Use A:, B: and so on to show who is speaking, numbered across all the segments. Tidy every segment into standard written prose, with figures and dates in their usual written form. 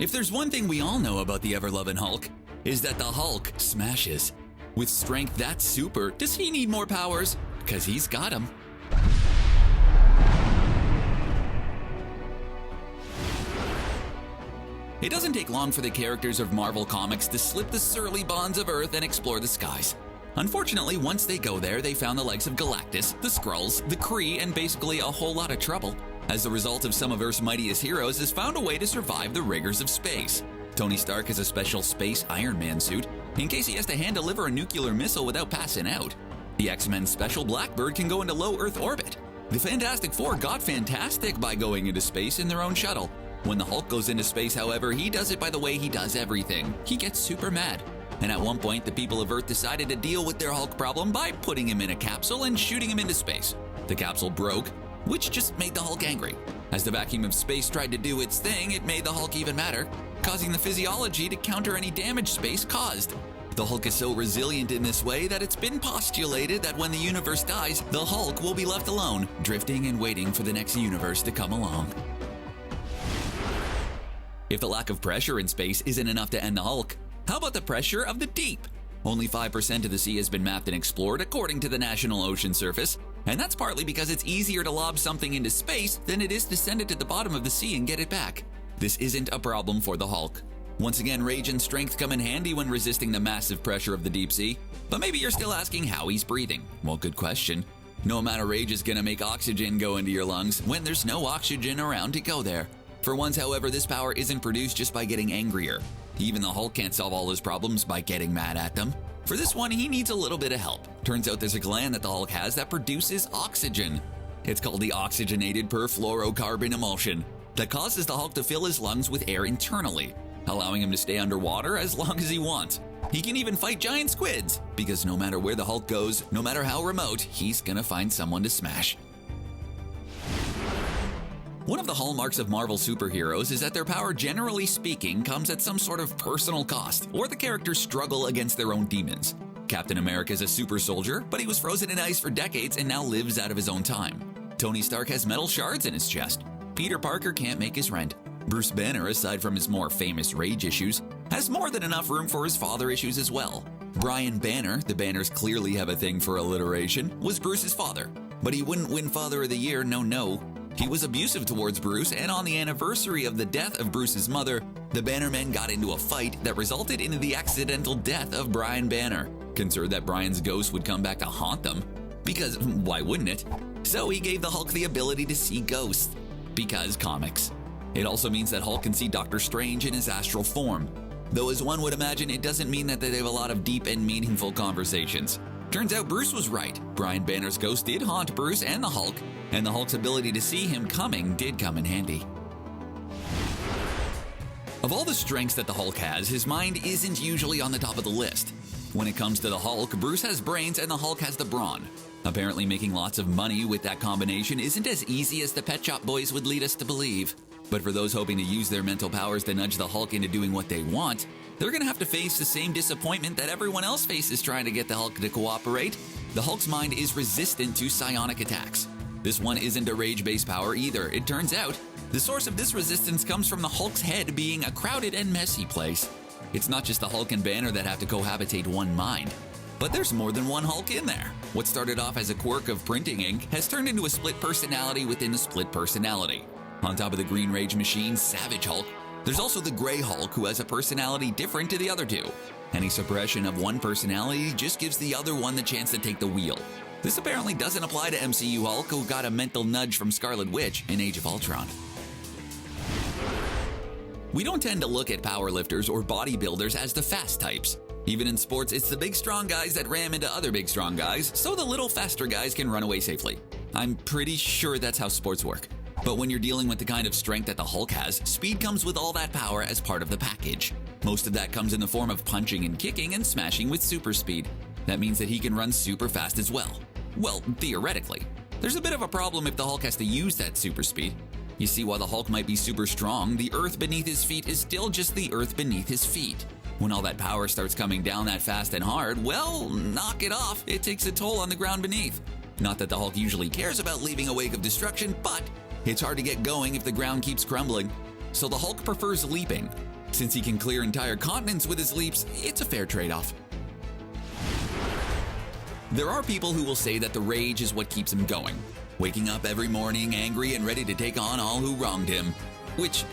A: If there's one thing we all know about the ever-loving Hulk, is that the Hulk smashes. With strength that super, does he need more powers? Because he's got them. It doesn't take long for the characters of Marvel Comics to slip the surly bonds of Earth and explore the skies. Unfortunately, once they go there, they found the likes of Galactus, the Skrulls, the Kree, and basically a whole lot of trouble. As the result of some of Earth's mightiest heroes has found a way to survive the rigors of space. Tony Stark has a special space Iron Man suit in case he has to hand-deliver a nuclear missile without passing out. The X-Men's Special Blackbird can go into low Earth orbit. The Fantastic Four got fantastic by going into space in their own shuttle. When the Hulk goes into space, however, he does it by the way he does everything. He gets super mad. And at one point, the people of Earth decided to deal with their Hulk problem by putting him in a capsule and shooting him into space. The capsule broke, which just made the Hulk angry. As the vacuum of space tried to do its thing, it made the Hulk even madder, causing the physiology to counter any damage space caused. The Hulk is so resilient in this way that it's been postulated that when the universe dies, the Hulk will be left alone, drifting and waiting for the next universe to come along. If the lack of pressure in space isn't enough to end the Hulk, how about the pressure of the deep? Only 5% of the sea has been mapped and explored according to the National Ocean Surface, and that's partly because it's easier to lob something into space than it is to send it to the bottom of the sea and get it back. This isn't a problem for the Hulk. Once again, rage and strength come in handy when resisting the massive pressure of the deep sea. But maybe you're still asking how he's breathing. Well, good question. No amount of rage is gonna make oxygen go into your lungs when there's no oxygen around to go there. For once, however, this power isn't produced just by getting angrier. Even the Hulk can't solve all his problems by getting mad at them. For this one, he needs a little bit of help. Turns out there's a gland that the Hulk has that produces oxygen. It's called the oxygenated perfluorocarbon emulsion that causes the Hulk to fill his lungs with air internally, allowing him to stay underwater as long as he wants. He can even fight giant squids, because no matter where the Hulk goes, no matter how remote, he's gonna find someone to smash. One of the hallmarks of Marvel superheroes is that their power, generally speaking, comes at some sort of personal cost, or the characters struggle against their own demons. Captain America is a super soldier, but he was frozen in ice for decades and now lives out of his own time. Tony Stark has metal shards in his chest. Peter Parker can't make his rent. Bruce Banner, aside from his more famous rage issues, has more than enough room for his father issues as well. Brian Banner, the Banners clearly have a thing for alliteration, was Bruce's father. But he wouldn't win Father of the Year, no. He was abusive towards Bruce, and on the anniversary of the death of Bruce's mother, the Bannermen got into a fight that resulted in the accidental death of Brian Banner. Concerned that Brian's ghost would come back to haunt them, because why wouldn't it? So he gave the Hulk the ability to see ghosts, because comics. It also means that Hulk can see Doctor Strange in his astral form, though as one would imagine, it doesn't mean that they have a lot of deep and meaningful conversations. Turns out Bruce was right. Brian Banner's ghost did haunt Bruce and the Hulk's ability to see him coming did come in handy. Of all the strengths that the Hulk has, his mind isn't usually on the top of the list. When it comes to the Hulk, Bruce has brains and the Hulk has the brawn. Apparently making lots of money with that combination isn't as easy as the Pet Shop Boys would lead us to believe. But for those hoping to use their mental powers to nudge the Hulk into doing what they want, they're gonna have to face the same disappointment that everyone else faces trying to get the Hulk to cooperate. The Hulk's mind is resistant to psionic attacks. This one isn't a rage-based power either. It turns out, the source of this resistance comes from the Hulk's head being a crowded and messy place. It's not just the Hulk and Banner that have to cohabitate one mind, but there's more than one Hulk in there. What started off as a quirk of printing ink has turned into a split personality within a split personality. On top of the Green Rage Machine's Savage Hulk, there's also the Grey Hulk, who has a personality different to the other two. Any suppression of one personality just gives the other one the chance to take the wheel. This apparently doesn't apply to MCU Hulk, who got a mental nudge from Scarlet Witch in Age of Ultron. We don't tend to look at powerlifters or bodybuilders as the fast types. Even in sports, it's the big strong guys that ram into other big strong guys, so the little faster guys can run away safely. I'm pretty sure that's how sports work. But when you're dealing with the kind of strength that the Hulk has, speed comes with all that power as part of the package. Most of that comes in the form of punching and kicking and smashing with super speed. That means that he can run super fast as well. Well, theoretically. There's a bit of a problem if the Hulk has to use that super speed. You see, while the Hulk might be super strong, the earth beneath his feet is still just the earth beneath his feet. When all that power starts coming down that fast and hard, well, knock it off. It takes a toll on the ground beneath. Not that the Hulk usually cares about leaving a wake of destruction, but it's hard to get going if the ground keeps crumbling. so the Hulk prefers leaping. Since he can clear entire continents with his leaps, it's a fair trade-off. There are people who will say that the rage is what keeps him going, waking up every morning angry and ready to take on all who wronged him. Which,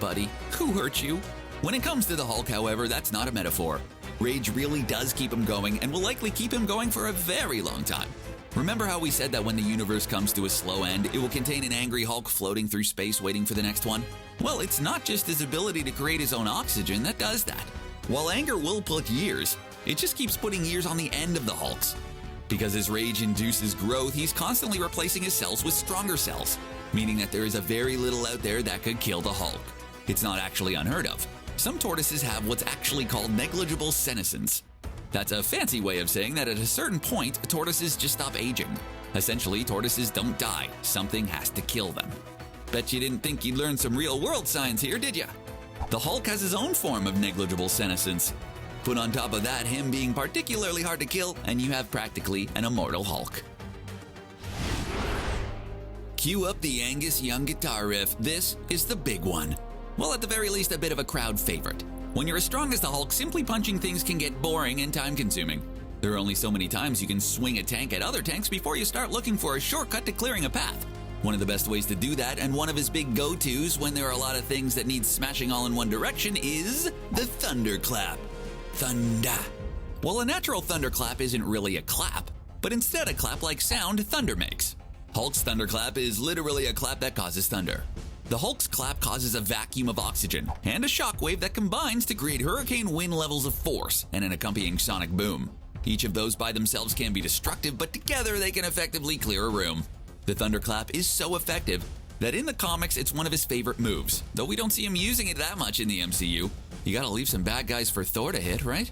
A: buddy, who hurt you? When it comes to the Hulk, however, that's not a metaphor. Rage really does keep him going and will likely keep him going for a very long time. Remember how we said that when the universe comes to a slow end, it will contain an angry Hulk floating through space waiting for the next one? Well, it's not just his ability to create his own oxygen that does that. While anger will put years, it just keeps putting years on the end of the Hulks. Because his rage induces growth, he's constantly replacing his cells with stronger cells, meaning that there is a very little out there that could kill the Hulk. It's not actually unheard of. Some tortoises have what's actually called negligible senescence. That's a fancy way of saying that at a certain point, tortoises just stop aging. Essentially, tortoises don't die. Something has to kill them. Bet you didn't think you'd learn some real-world science here, did ya? The Hulk has his own form of negligible senescence. Put on top of that him being particularly hard to kill, and you have practically an immortal Hulk. Cue up the Angus Young guitar riff. This is the big one. Well, at the very least, a bit of a crowd favorite. When you're as strong as the Hulk, simply punching things can get boring and time-consuming. There are only so many times you can swing a tank at other tanks before you start looking for a shortcut to clearing a path. One of the best ways to do that, and one of his big go-tos when there are a lot of things that need smashing all in one direction, is the Thunderclap. Thunder. Well, a natural thunderclap isn't really a clap, but instead a clap-like sound thunder makes. Hulk's thunderclap is literally a clap that causes thunder. The Hulk's clap causes a vacuum of oxygen and a shockwave that combines to create hurricane wind levels of force and an accompanying sonic boom. Each of those by themselves can be destructive, but together they can effectively clear a room. The thunderclap is so effective that in the comics it's one of his favorite moves, though we don't see him using it that much in the MCU. You gotta leave some bad guys for Thor to hit, right?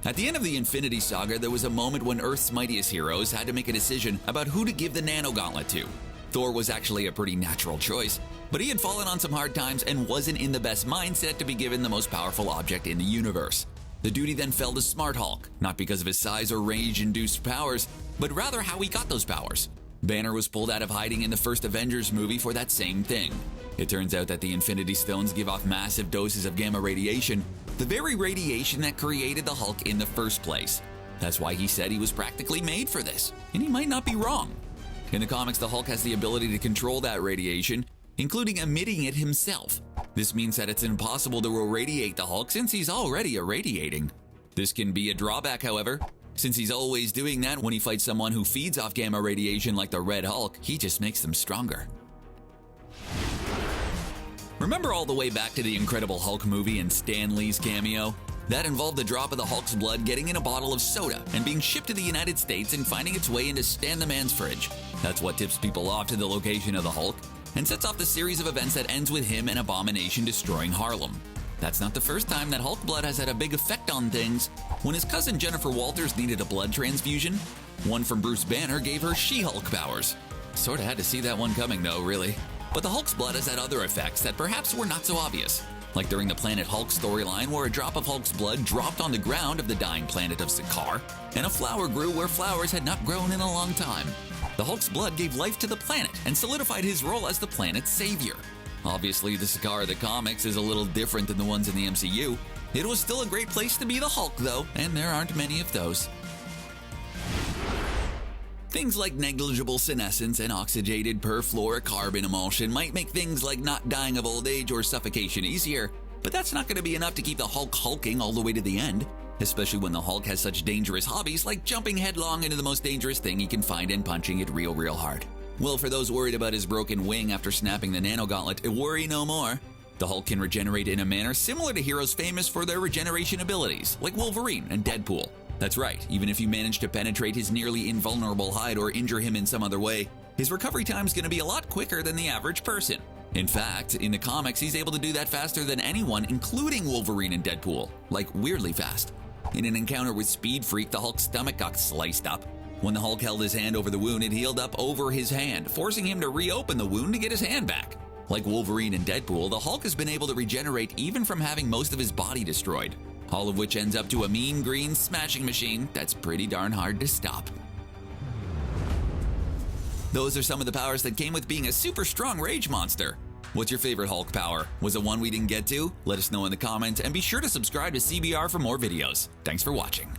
A: At the end of the Infinity Saga, there was a moment when Earth's mightiest heroes had to make a decision about who to give the Nano Gauntlet to. Thor was actually a pretty natural choice, but he had fallen on some hard times and wasn't in the best mindset to be given the most powerful object in the universe. The duty then fell to Smart Hulk, not because of his size or rage-induced powers, but rather how he got those powers. Banner was pulled out of hiding in the first Avengers movie for that same thing. It turns out that the Infinity Stones give off massive doses of gamma radiation, the very radiation that created the Hulk in the first place. That's why he said he was practically made for this, and he might not be wrong. In the comics, the Hulk has the ability to control that radiation, including emitting it himself. This means that it's impossible to irradiate the Hulk since he's already irradiating. This can be a drawback, however. Since he's always doing that when he fights someone who feeds off gamma radiation like the Red Hulk, he just makes them stronger. Remember all the way back to the Incredible Hulk movie and Stan Lee's cameo? That involved the drop of the Hulk's blood getting in a bottle of soda and being shipped to the United States and finding its way into Stan the Man's fridge. That's what tips people off to the location of the Hulk and sets off the series of events that ends with him and Abomination destroying Harlem. That's not the first time that Hulk blood has had a big effect on things. When his cousin Jennifer Walters needed a blood transfusion, one from Bruce Banner gave her She-Hulk powers. Sorta had to see that one coming though, really. But the Hulk's blood has had other effects that perhaps were not so obvious. Like during the Planet Hulk storyline where a drop of Hulk's blood dropped on the ground of the dying planet of Sakaar, and a flower grew where flowers had not grown in a long time. The Hulk's blood gave life to the planet and solidified his role as the planet's savior. Obviously, the Sakaar of the comics is a little different than the ones in the MCU. It was still a great place to be the Hulk, though, and there aren't many of those. Things like negligible senescence and oxygenated perfluorocarbon emulsion might make things like not dying of old age or suffocation easier, but that's not going to be enough to keep the Hulk hulking all the way to the end, especially when the Hulk has such dangerous hobbies like jumping headlong into the most dangerous thing he can find and punching it real hard. Well, for those worried about his broken wing after snapping the Nano Gauntlet, worry no more. The Hulk can regenerate in a manner similar to heroes famous for their regeneration abilities, like Wolverine and Deadpool. That's right, even if you manage to penetrate his nearly invulnerable hide or injure him in some other way, his recovery time's gonna be a lot quicker than the average person. In fact, in the comics, he's able to do that faster than anyone, including Wolverine and Deadpool, like weirdly fast. In an encounter with Speedfreak, the Hulk's stomach got sliced up. When the Hulk held his hand over the wound, it healed up over his hand, forcing him to reopen the wound to get his hand back. Like Wolverine and Deadpool, the Hulk has been able to regenerate even from having most of his body destroyed. All of which ends up to a mean green smashing machine that's pretty darn hard to stop. Those are some of the powers that came with being a super strong rage monster. What's your favorite Hulk power? Was it one we didn't get to? Let us know in the comments, and be sure to subscribe to CBR for more videos. Thanks for watching.